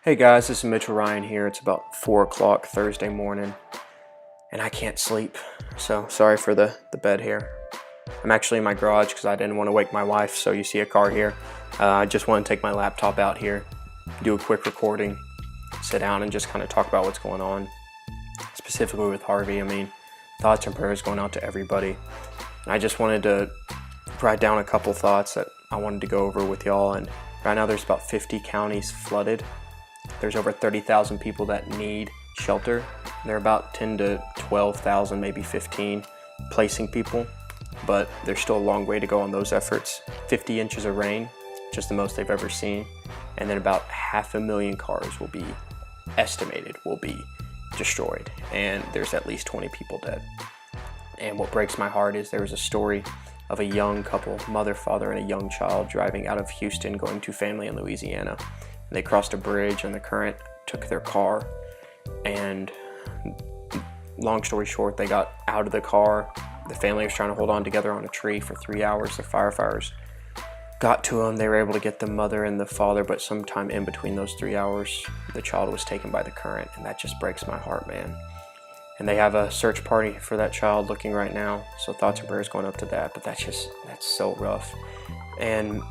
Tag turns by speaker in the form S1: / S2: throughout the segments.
S1: Hey guys, this is Mitchell Ryan here. It's about 4 o'clock Thursday morning and I can't sleep, so sorry for the bed here. I'm actually in my garage because I didn't want to wake my wife, so you see a car here. I just want to take my laptop out here, do a quick recording, sit down and just kind of talk about what's going on, specifically with Harvey. I mean, thoughts and prayers going out to everybody. And I just wanted to write down a couple thoughts that I wanted to go over with y'all. And right now there's about 50 counties flooded. There's over 30,000 people that need shelter. There are about 10 to 12,000, maybe 15 placing people, but there's still a long way to go on those efforts. 50 inches of rain, just the most they've ever seen. And then about 500,000 cars will be estimated will be destroyed. And there's at least 20 people dead. And what breaks my heart is there was a story of a young couple, mother, father, and a young child driving out of Houston going to family in Louisiana. They crossed a bridge and the current took their car, and long story short, they got out of the car. The family was trying to hold on together on a tree for 3 hours. The firefighters got to them. They were able to get the mother and the father, but sometime in between those 3 hours, the child was taken by the current, and that just breaks my heart, man. And they have a search party for that child looking right now, so thoughts and prayers going up to that, but that's so rough. And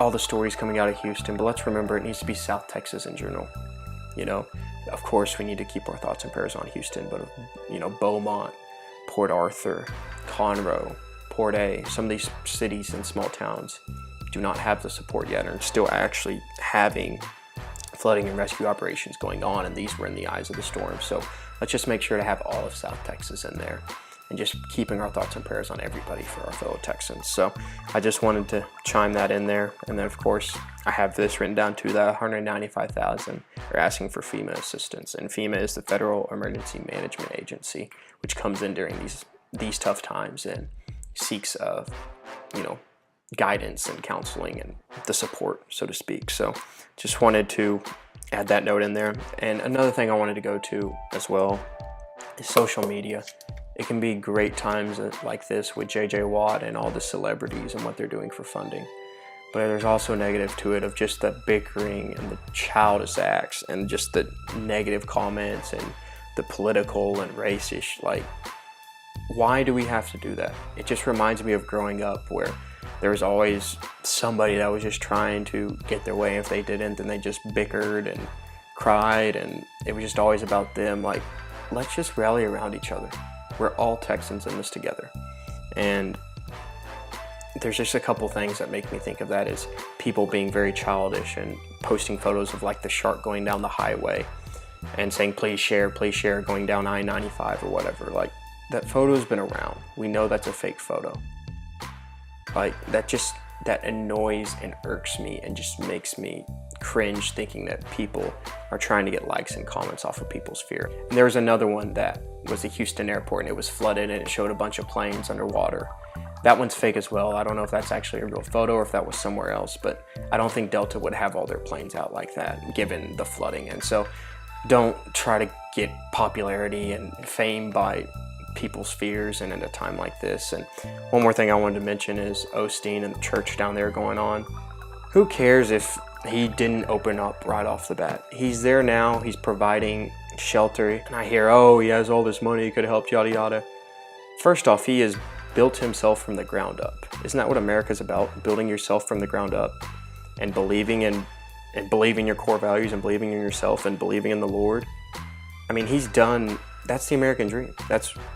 S1: all the stories coming out of Houston, but let's remember it needs to be South Texas in general. You know, of course we need to keep our thoughts and prayers on Houston, but you know, Beaumont, Port Arthur, Conroe, Port A, some of these cities and small towns do not have the support yet and are still actually having flooding and rescue operations going on, and these were in the eyes of the storm. So let's just make sure to have all of South Texas in there and just keeping our thoughts and prayers on everybody for our fellow Texans. So I just wanted to chime that in there. And then of course I have this written down too, that 195,000 are asking for FEMA assistance, and FEMA is the Federal Emergency Management Agency, which comes in during these tough times and seeks guidance and counseling and the support, so to speak. So just wanted to add that note in there. And another thing I wanted to go to as well is social media. It can be great times like this with JJ Watt and all the celebrities and what they're doing for funding. But there's also negative to it of just the bickering and the childish acts and just the negative comments and the political and racish. Like, why do we have to do that? It just reminds me of growing up where there was always somebody that was just trying to get their way. If they didn't, then they just bickered and cried, and it was just always about them. Like, let's just rally around each other. We're all Texans in this together. And there's just a couple things that make me think of that, is people being very childish and posting photos of like the shark going down the highway and saying please share going down I-95 or whatever. Like, that photo's been around. We know that's a fake photo. Like, that annoys and irks me and just makes me cringe thinking that people are trying to get likes and comments off of people's fear. And there was another one that was the Houston airport, and it was flooded and it showed a bunch of planes underwater. That one's fake as well. I don't know if that's actually a real photo or if that was somewhere else, but I don't think Delta would have all their planes out like that given the flooding. And so don't try to get popularity and fame by people's fears and at a time like this. And one more thing I wanted to mention is Osteen and the church down there going on. Who cares if he didn't open up right off the bat? He's there now, he's providing shelter, and I hear, oh, he has all this money, he could have helped, yada yada. First off, he has built himself from the ground up. Isn't that what America's about? Building yourself from the ground up and believing in your core values and believing in yourself and believing in the Lord. I mean, he's done. That's the American dream.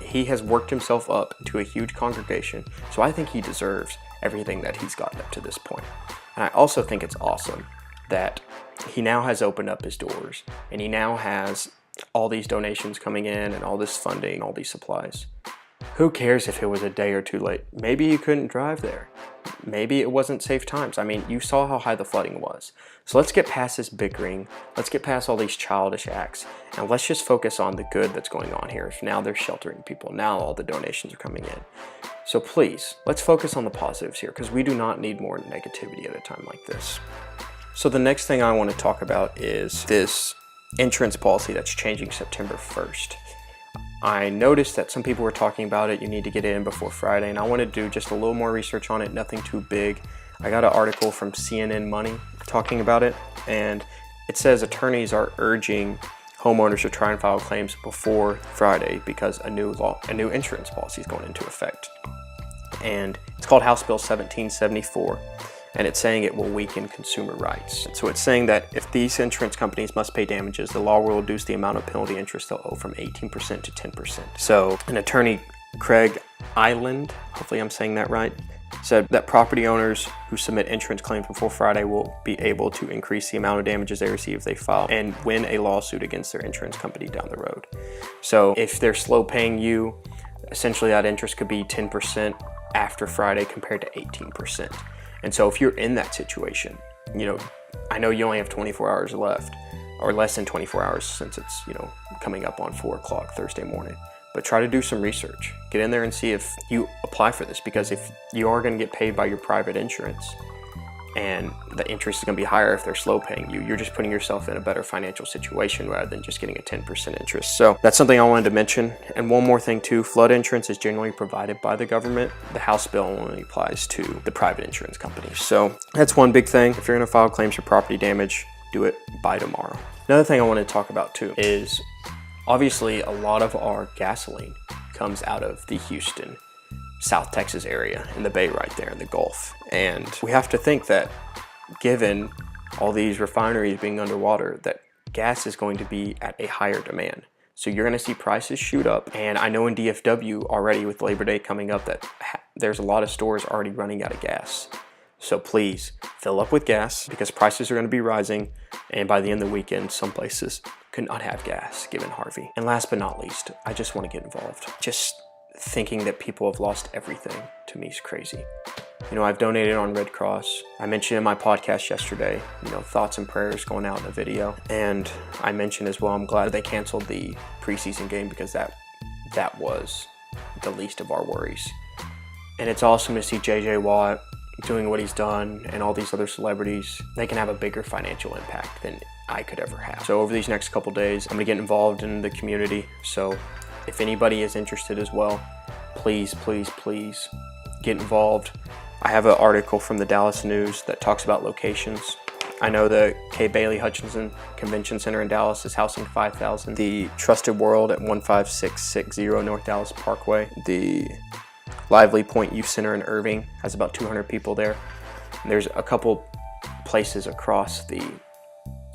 S1: He has worked himself up into a huge congregation. So I think he deserves everything that he's gotten up to this point. And I also think it's awesome that he now has opened up his doors and he now has all these donations coming in and all this funding, all these supplies. Who cares if it was a day or two late? Maybe you couldn't drive there. Maybe it wasn't safe times. I mean, you saw how high the flooding was. So let's get past this bickering. Let's get past all these childish acts. And let's just focus on the good that's going on here. Now they're sheltering people. Now all the donations are coming in. So please, let's focus on the positives here, because we do not need more negativity at a time like this. So the next thing I want to talk about is this insurance policy that's changing September 1st. I noticed that some people were talking about it. You need to get it in before Friday, and I want to do just a little more research on it, nothing too big. I got an article from CNN Money talking about it, and it says attorneys are urging homeowners to try and file claims before Friday because a new insurance policy is going into effect. And it's called House Bill 1774, and it's saying it will weaken consumer rights. So it's saying that if these insurance companies must pay damages, the law will reduce the amount of penalty interest they'll owe from 18% to 10%. So an attorney, Craig Island, hopefully I'm saying that right, said that property owners who submit insurance claims before Friday will be able to increase the amount of damages they receive if they file and win a lawsuit against their insurance company down the road. So if they're slow paying you, essentially that interest could be 10% after Friday compared to 18%. And so if you're in that situation, I know you only have 24 hours left, or less than 24 hours since it's, coming up on 4 o'clock Thursday morning. But try to do some research. Get in there and see if you apply for this, because if you are going to get paid by your private insurance and the interest is going to be higher if they're slow paying you, you're just putting yourself in a better financial situation rather than just getting a 10% interest. So that's something I wanted to mention. And one more thing too, flood insurance is generally provided by the government. The House bill only applies to the private insurance companies. So that's one big thing. If you're going to file claims for property damage, do it by tomorrow. Another thing I want to talk about too is obviously a lot of our gasoline comes out of the Houston, South Texas area in the Bay right there in the Gulf. And we have to think that given all these refineries being underwater, that gas is going to be at a higher demand. So you're going to see prices shoot up. And I know in DFW already with Labor Day coming up that there's a lot of stores already running out of gas. So please fill up with gas because prices are going to be rising. And by the end of the weekend, some places could not have gas given Harvey. And last but not least, I just want to get involved. Just thinking that people have lost everything to me is crazy. I've donated on Red Cross. I mentioned in my podcast yesterday, thoughts and prayers going out in a video. And I mentioned as well, I'm glad they canceled the preseason game because that was the least of our worries. And it's awesome to see JJ Watt doing what he's done and all these other celebrities. They can have a bigger financial impact than I could ever have. So over these next couple days, I'm gonna get involved in the community. So if anybody is interested as well, please, please, please get involved. I have an article from the Dallas News that talks about locations. I know the K. Bailey Hutchinson Convention Center in Dallas is housing 5,000. The Trusted World at 15660 North Dallas Parkway. The Lively Point Youth Center in Irving has about 200 people there. And there's a couple places across the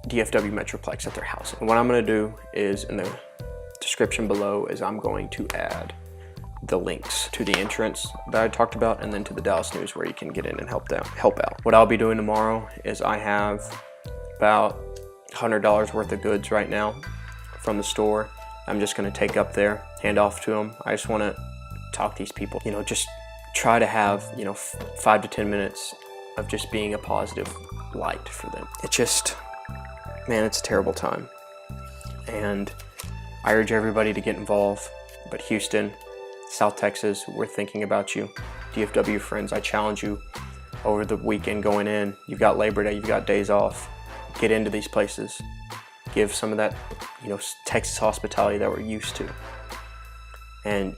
S1: DFW Metroplex that they're housing. And what I'm going to do is in the description below is I'm going to add the links to the entrance that I talked about and then to the Dallas News where you can get in and help out. What I'll be doing tomorrow is I have about $100 worth of goods right now from the store. I'm just going to take up there, hand off to them. I just want to talk to these people, just try to have 5 to 10 minutes of just being a positive light for them. It's just, man, it's a terrible time, and I urge everybody to get involved. But Houston, South Texas, we're thinking about you. DFW friends, I challenge you over the weekend going in. You've got Labor Day, you've got days off. Get into these places. Give some of that, Texas hospitality that we're used to, and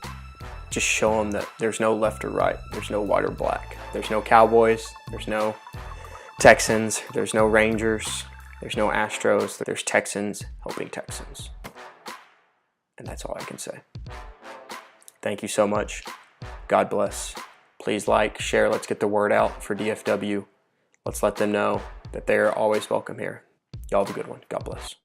S1: just show them that there's no left or right. There's no white or black. There's no Cowboys. There's no Texans. There's no Rangers. There's no Astros. There's Texans helping Texans. And that's all I can say. Thank you so much. God bless. Please like, share. Let's get the word out for DFW. Let's let them know that they're always welcome here. Y'all have a good one. God bless.